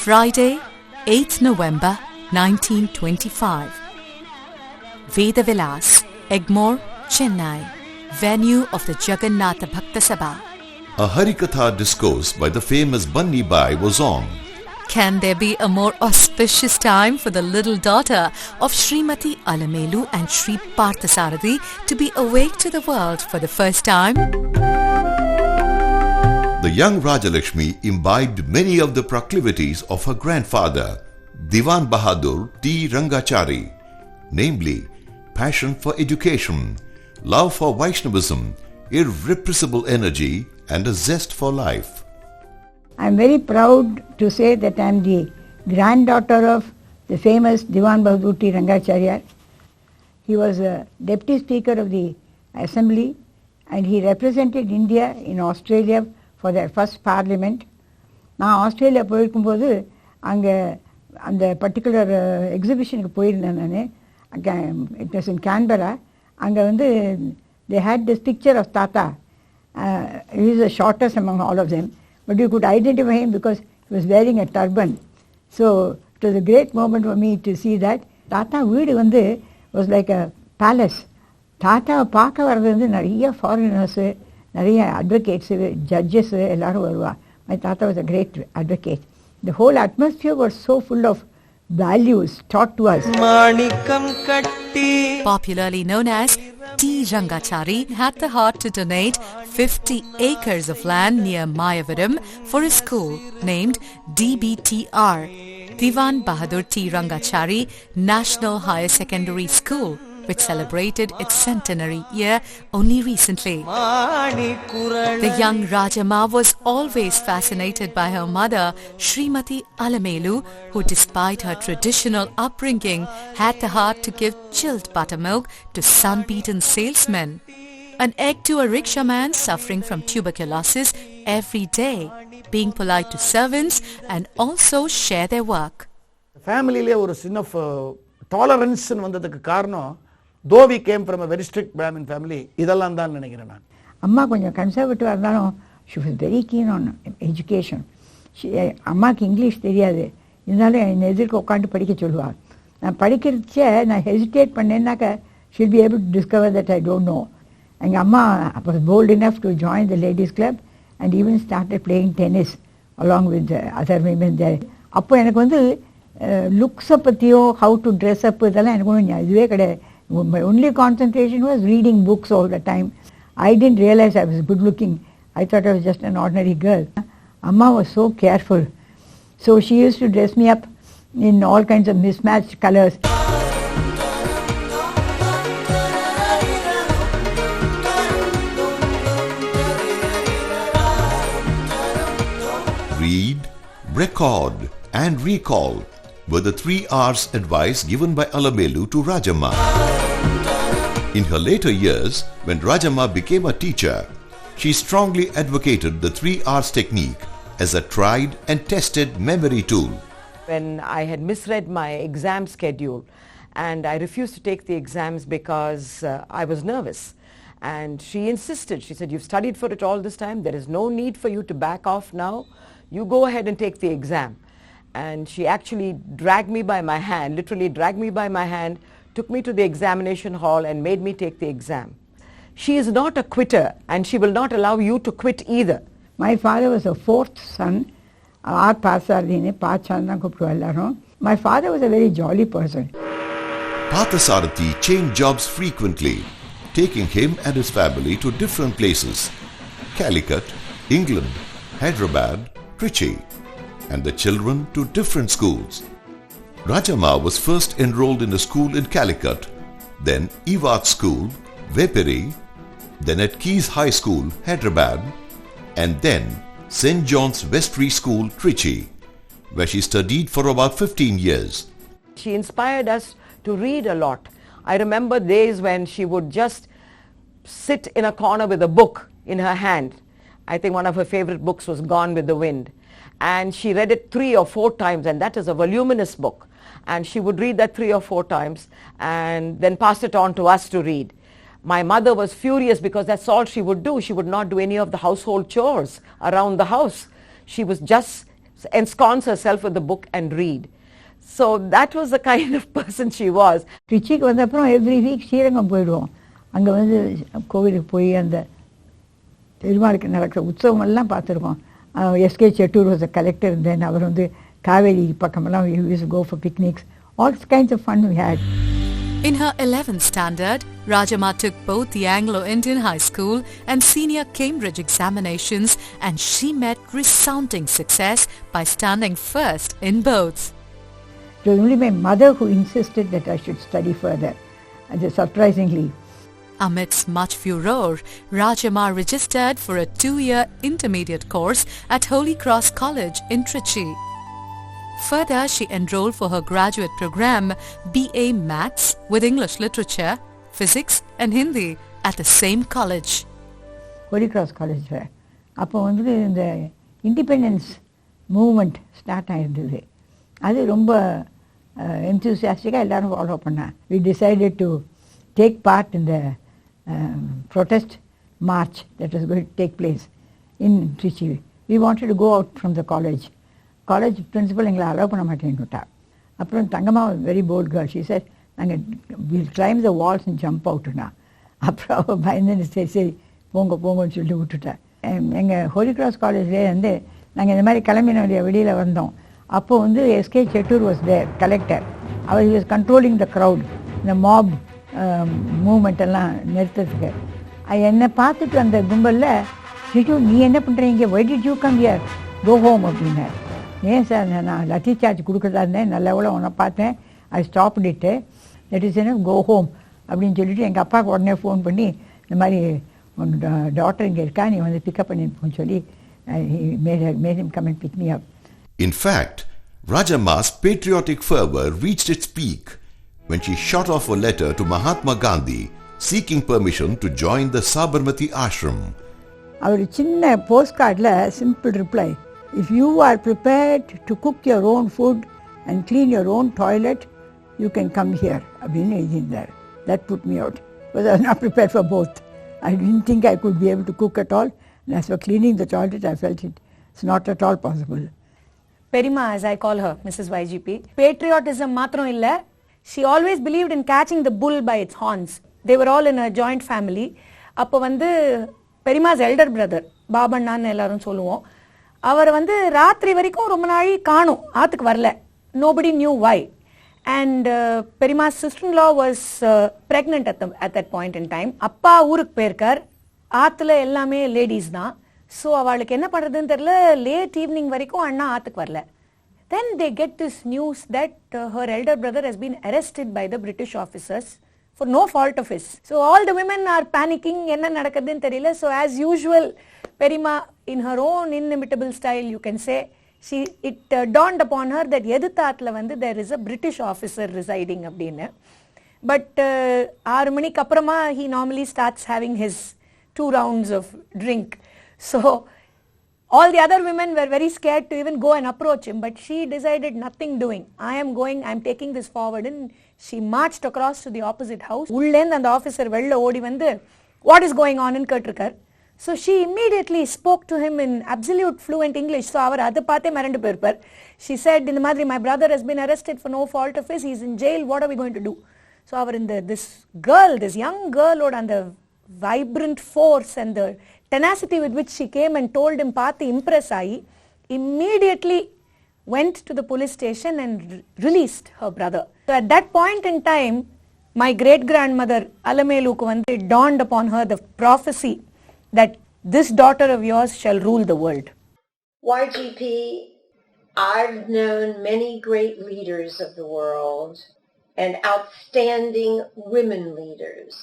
Friday, 8th November 1925. Vedavilas, Egmore, Chennai, venue of the Jagannatha Bhakta Sabha. A Harikatha discourse by the famous Banni Bai was on. Can there be a more auspicious time for the little daughter of Srimati Alamelu and Sri Parthasarathi to be awake to the world for the first time? The young Rajalakshmi imbibed many of the proclivities of her grandfather, Diwan Bahadur T. Rangachari, namely passion for education, love for Vaishnavism, irrepressible energy and a zest for life. I am very proud to say that I am the granddaughter of the famous Diwan Bahadur T. Rangacharya. He was a deputy speaker of the assembly and he represented India in Australia for their first parliament. நான் Australia போயிருக்கும்போது அங்கே அந்த particular எக்ஸிபிஷனுக்கு போயிருந்தேன் நான். It was in Canberra. அங்கே வந்து they had this picture of Tata. He is the shortest among all of them, but you could identify him because he was wearing a turban. So it was a great moment for me to see that. Tata வீடு வந்து was like a palace. டாட்டாவை பார்க்க வர்றது வந்து நிறைய foreigners, நிறைய advocates, judges எல்லாரும் வருவா. My Tata was a great advocate. The whole atmosphere was so full of values taught to us. Popularly known as T. Rangachari had the heart to donate 50 acres of land near Mayavaram for a school named DBTR, Diwan Bahadur T. Rangachari National Higher Secondary School, which celebrated its centenary year only recently. The young Rajamma was always fascinated by her mother, Srimati Alamelu, who despite her traditional upbringing had the heart to give chilled buttermilk to sun-beaten salesmen, an egg to a rickshaw-man suffering from tuberculosis every day, being polite to servants and also share their work. Family ஒரு sin of tolerance வந்ததுக்கு காரணம், though we came from a very strict Brahmin family, இதெல்லாம் தான் நினைக்கிறேன் நான். அம்மா கொஞ்சம் conservative இருந்தாலும் she was very keen on education. அம்மாவுக்கு இங்கிலீஷ் தெரியாது, இருந்தாலும் என்னை எதிர்க்க உட்காந்து படிக்க சொல்லுவாள். நான் படிக்கிறச்சே நான் hesitate பண்ணேன்னாக்க she'll be able to discover that I don't know. எங்கள் அம்மா was bold enough to join the ladies club and even started playing tennis along with the other women there. அப்போ எனக்கு வந்து லுக்ஸை பற்றியோ ஹவு டு ட்ரெஸ் அப் இதெல்லாம் எனக்கு ஒன்றும் இதுவே கிடையாது. My only concentration was reading books all the time. I didn't realize I was good looking. I thought I was just an ordinary girl. Amma was so careful. So she used to dress me up in all kinds of mismatched colors. Read, record and recall were the 3 R's advice given by Alamelu to Rajamma. In her later years, when Rajamma became a teacher, she strongly advocated the 3 R's technique as a tried and tested memory tool. When I had misread my exam schedule and I refused to take the exams because I was nervous, and she insisted, she said, "You've studied for it all this time, there is no need for you to back off now, you go ahead and take the exam." And she actually dragged me by my hand, literally dragged me by my hand, took me to the examination hall and made me take the exam. She is not a quitter and she will not allow you to quit either. My father was a fourth son. R. Parthasarathi, Pachandan கூப்பிடுவா எல்லாரும். My father was a very jolly person. Parthasarathi changed jobs frequently, taking him and his family to different places: Calicut, England, Hyderabad, Trichy, and the children to different schools. Rajamma was first enrolled in a school in Calicut, then Evath School, Veperi, then at Keys High School, Hyderabad, and then St. John's Vestry School, Trichy, where she studied for about 15 years. She inspired us to read a lot. I remember days when she would just sit in a corner with a book in her hand. I think one of her favorite books was Gone with the Wind. And she read it 3 or 4 times, and that is a voluminous book. And she would read that 3 or 4 times and then pass it on to us to read. My mother was furious because that's all she would do. She would not do any of the household chores around the house. She was just ensconce herself with the book and read. So that was the kind of person she was. ட்ரிச்சிக்கு வந்த அப்புறம் every week Srirangam போயிடுவோம். அங்கே வந்து கோவிலுக்கு போய் அந்த பெருமாளுக்கு நடக்கிற உற்சவம் எல்லாம் பார்த்துருக்கோம். SK Chettur was a collector, தென் அவர் வந்து காவேரி பக்கமெல்லாம் we used to go for picnics. All kinds of fun we had. In her 11th standard, Rajamma took both the Anglo-Indian High School and Senior Cambridge examinations, and she met resounding success by standing first in both. It was only my mother who insisted that I should study further, surprisingly. Amidst much furore, Rajamma registered for a 2-year intermediate course at Holy Cross College in Trichy. Further, she enrolled for her graduate program BA Maths with English Literature, Physics and Hindi at the same college. Holy Cross College. அப்போ வந்து இந்த independence movement start ஆகிருந்தது. அது ரொம்ப என்தூசியாஸ்டிக்காக எல்லாரும் follow பண்ணேன். We decided to take part in the protest march that was going to take place in Trichy. We wanted to go out from the college. College principal எங்களை allow பண்ண மாட்டேன்னு விட்டா. அப்புறம் Thangamma very bold girl, she said நாங்கள் will climb the walls and jump அவுட்டுனா. அப்புறம் அவள் பயந்து சரி சரி போங்கன்னு சொல்லிட்டு விட்டுட்டேன். எங்கள் ஹோலி கிராஸ் காலேஜ்லேயே வந்து நாங்கள் இந்த மாதிரி கிளம்பின வெளியில் வந்தோம். அப்போ வந்து S K Chettur was there collector. அவர் வாஸ் கண்ட்ரோலிங் த க்ரௌட், இந்த மாப் மூமெண்ட் எல்லாம் நிறுத்துறதுக்கு. என்னை பார்த்துட்டு அந்த கும்பலில் ஷிஜு நீ என்ன பண்ணுறீங்க, why did you come here, go home அப்படின்னார். ஏன் சார் நான் லத்தி சார்ஜ் கொடுக்குறதா இருந்தேன், நல்ல எவ்வளோ உன்னை பார்த்தேன், ஐ ஸ்டாப்ட் இட்டு, தட் இஸ் என்ன கோ ஹோம் அப்படின்னு சொல்லிட்டு எங்கள் அப்பாவுக்கு உடனே ஃபோன் பண்ணி இந்த மாதிரி உன் டாக்டர் இங்கே இருக்கா, நீ வந்து பிக்கப் பண்ணின்னு சொல்லி made him come and pick me up. In fact, Rajamma's patriotic fervor reached its peak when she shot off a letter to Mahatma Gandhi seeking permission to join the Sabarmati Ashram. அவர் சின்ன post கார்டில் simple reply, if you are prepared to cook your own food and clean your own toilet, you can come here அப்படின்னு எழுதியிருந்தார். That put me out because I was not prepared for both. I didn't think I could be able to cook at all, and as for cleaning the toilet I felt it's not at all possible. Perima, as I call her, Mrs. YGP, patriotism matram illa, she always believed in catching the bull by its horns. They were all in a joint family. அப்போ வந்து பெரியமா's elder brother பாபண்ணான்னு எல்லாரும் சொல்லுவோம், அவர் வந்து ராத்திரி வரைக்கும் ரொம்ப நாள் காணும், ஆத்துக்கு வரல. Nobody knew why. And Perima's sister-in-law was pregnant at that point in time. அப்பா ஊருக்கு போயிருக்கார், ஆத்துல எல்லாமே லேடிஸ் தான். ஸோ அவளுக்கு என்ன பண்ணுறதுன்னு தெரியல, லேட் ஈவினிங் வரைக்கும் அண்ணா ஆத்துக்கு வரல. Then they get this news that her elder brother has been arrested by the British officers for no fault of his. So all the women are panicking, என்ன நடக்குதுன்னு தெரியல. So as usual, Perima in her own inimitable style, you can say, it dawned upon her that எதிர்த்தாத்துல வந்து there is a British officer residing அப்படின்னு. But 6 மணிக்கு அப்புறமா he normally starts having his 2 rounds of drink. So all the other women were very scared to even go and approach him, but she decided nothing doing. I'm taking this forward, and she marched across to the opposite house. உள்ளேந்து அந்த officer வெளில ஓடி வந்து what is going on ன்னு கேட்டிருக்கார். So she immediately spoke to him in absolute fluent English. So அவர் அதை பார்த்தே மறந்து போயிருப்பார். She said, இந்த மாதிரி my brother has been arrested for no fault of his, he is in jail, what are we going to do? So our this young girl ஓட அந்த vibrant force and the tenacity with which she came and told him பார்த்து impress ஆகி immediately went to the police station and released her brother. So at that point in time, my great-grandmother Alameluku வந்து it dawned upon her the prophecy that this daughter of yours shall rule the world. YGP, I've known many great leaders of the world and outstanding women leaders.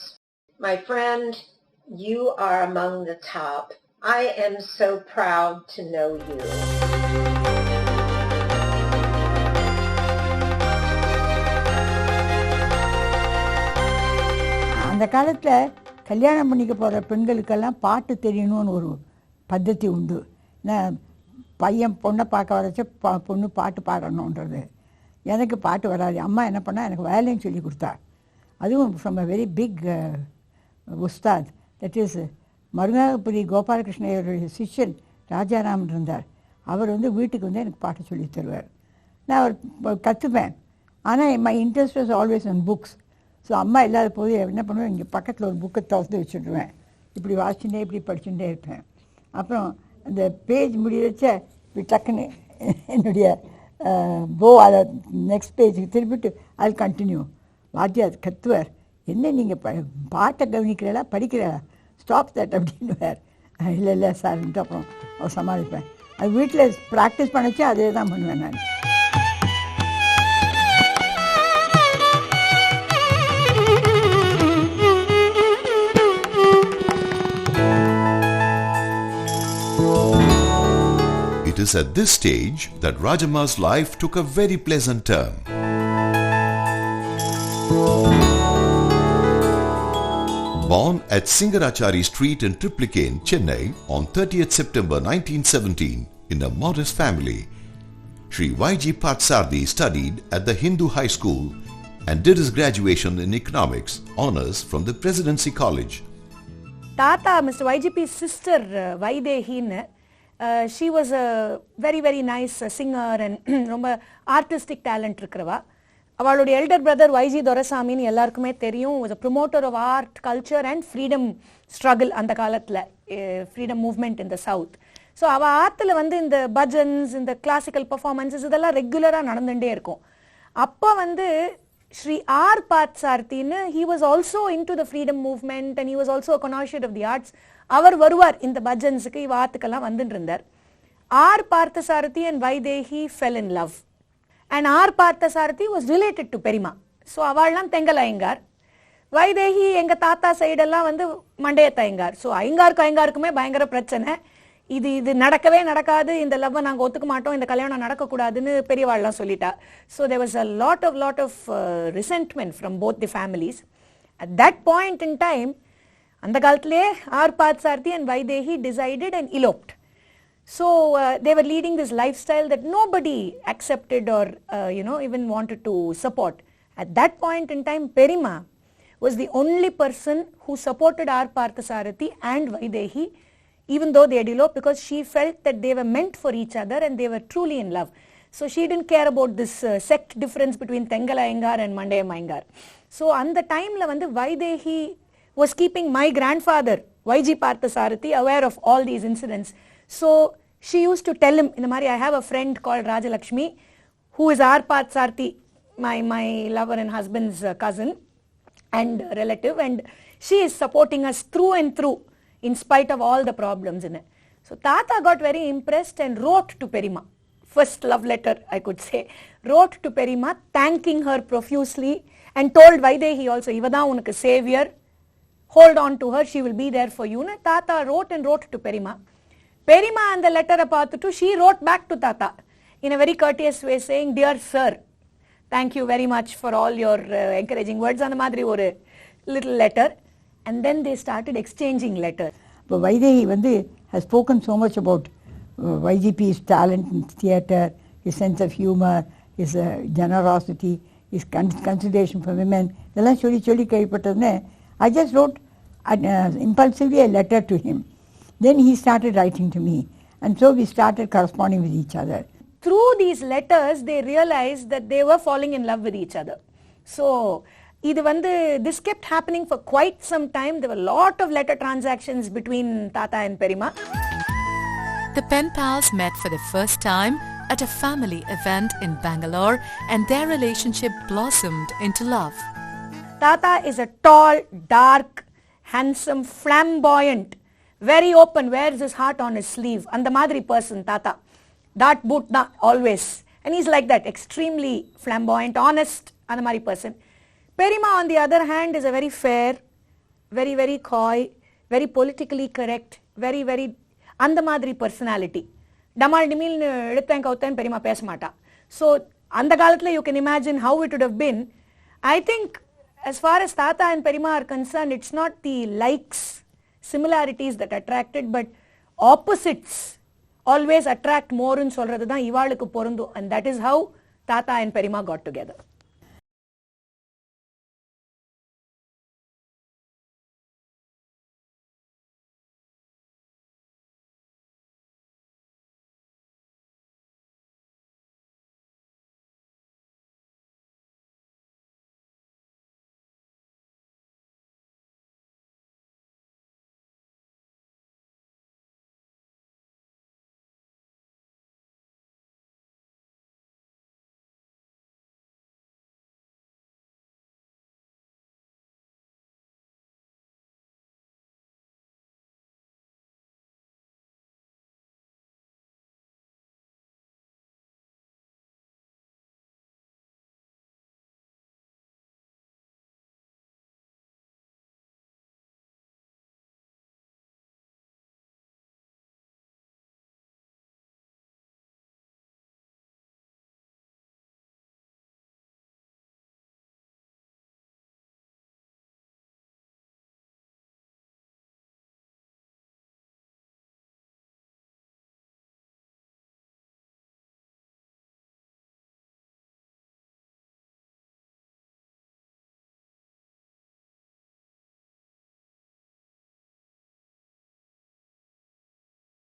My friend, you are among the top. I am so proud to know you. அந்த காலத்தில் கல்யாணம் பண்ணிக்க போகிற பெண்களுக்கெல்லாம் பாட்டு தெரியணும்னு ஒரு பద్ధதி உண்டு. பையன் பொண்ணை பார்க்க வரச்ச பொண்ணு பாட்டு பாடணுன்றது. எனக்கு பாட்டு வராது. அம்மா என்ன பண்ணால் எனக்கு வயலின் சொல்லி கொடுத்தா. அதுவும் from a very big ustad, that is Marungapuri கோபாலகிருஷ்ணனுடைய சிஷ்யன் ராஜாராமன் இருந்தார். அவர் வந்து வீட்டுக்கு வந்து எனக்கு பாட்டு சொல்லி தருவார். நான் அவர் கற்றுப்பேன். ஆனால் my interest was always on books. So அம்மா இல்லாத போது என்ன பண்ணுவேன், இங்கே பக்கத்தில் ஒரு புக்கை திறந்து வச்சுடுவேன். இப்படி வாசிச்சுட்டே இப்படி படிச்சுட்டே இருப்பேன். அப்புறம் அந்த பேஜ் முடியச்ச இப்படி டக்குன்னு என்னுடைய அதை நெக்ஸ்ட் பேஜுக்கு திருப்பிட்டு அது கண்டினியூ. வாத்தியார் கத்துவார், என்ன நீங்கள் பாட்டை கவனிக்கிறீங்களா படிக்கிறீங்களா, ஸ்டாப் தட் அப்படின்னுவார். இல்லை இல்லை சார்ன்ட்டு அப்புறம் அவர் சமாளிப்பேன். அது வீட்டில் ப்ராக்டிஸ் பண்ணச்சு அதே தான் பண்ணுவேன் நான். It is at this stage that Rajamma's life took a very pleasant turn. Born at Singarachari Street in Triplicane, Chennai on 30th September 1917 in a modest family, Sri Y.G. Patsardi studied at the Hindu High School and did his graduation in economics honors from the Presidency College. Tata, Mr. YGP's sister Vaidehi, she was a very very nice singer and ரொம்ப artistic talent இருக்கிறவா. அவளுடைய elder brother YG துரைசாமின்னு எல்லாருக்குமே தெரியும். was a promoter of art, culture and freedom struggle அந்த காலத்தில், freedom movement in the south. So அவள் ஆற்றுல வந்து இந்த பஜன்ஸ், இந்த கிளாசிக்கல் பர்ஃபார்மன்ஸஸ் இதெல்லாம் ரெகுலராக நடந்துகிட்டே இருக்கும். அப்போ வந்து ஸ்ரீ ஆர் பார்த்தசாரதின்னு, he was also into the freedom movement and he was also a connoisseur of the arts. அவர் வருவார் இந்த பஜன்ஸுக்கு, இவ ஆத்துக்கெல்லாம் வந்துட்டு இருந்தார். R Parthasarathy and Vaidehi fell in love and R Parthasarathy was related to பெரியமா. ஸோ அவள்லாம் தெங்கல் ஐயங்கார், வைதேகி எங்கள் தாத்தா சைடெல்லாம் வந்து மண்டையத்த ஐயங்கார். ஸோ ஐயங்காருக்குமே பயங்கர பிரச்சனை. இது நடக்கவே நடக்காது, இந்த லவ்வை நாங்கள் ஒத்துக்க மாட்டோம், இந்த கல்யாணம் நடக்கக்கூடாதுன்னு பெரியவாள்லாம் சொல்லிட்டா. So there was a lot of resentment from both the families. At that point in time, அந்த காலத்திலே R Parthasarathy and Vaidehi decided and eloped. So they were leading this lifestyle that nobody accepted or even wanted to support. At that point in time, Perima was the only person who supported R. Parthasarathi and Vaidehi, even though they had eloped, because she felt that they were meant for each other and they were truly in love. So she didn't care about this sect difference between Tengala Iyengar and Mandayam Iyengar. So on the time la vandu Vaidehi was keeping my grandfather YG Parthasarathi aware of all these incidents. So she used to tell him, in the mari, I have a friend called Rajalakshmi who is R. Parthasarathi, my lover and husband's cousin and relative, and she is supporting us through and through in spite of all the problems in it. So Tata got very impressed and wrote to Perima. First love letter, I could say. Wrote to Perima thanking her profusely and told Vaidehi also, Ivada unakku savior, hold on to her, she will be there for you. Tata wrote and wrote to Perima. Perima and the letter apathutu, she wrote back to Tata in a very courteous way saying, dear sir, thank you very much for all your encouraging words. And madri oru little letter. And then they started exchanging letters. But Vaidehi has spoken so much about YGP's talent in theatre, his sense of humor, his generosity, his consideration for women. I just wrote impulsively a letter to him. Then he started writing to me. And so we started corresponding with each other. Through these letters, they realized that they were falling in love with each other. So this kept happening for quite some time. There were a lot of letter transactions between Tata and Perima. The pen pals met for the first time at a family event in Bangalore and their relationship blossomed into love. Tata is a tall, dark, handsome, flamboyant, very open, wears his heart on his sleeve. And the madri person, Tata. Dart boot na, always. And he's like that, extremely flamboyant, honest, and the madri person. Perima, on the other hand, is a very fair, very, very coy, very politically correct, very, very and the madri personality. Damal dimil eduthen kauthen Perima pesmata. So, and the kaalathile you can imagine how it would have been. I think as far as Tata and Perima are concerned, it's not the likes, similarities that attracted, but opposites always attract more in solradhu dhaan ivalukku porundu, and that is how Tata and Perima got together.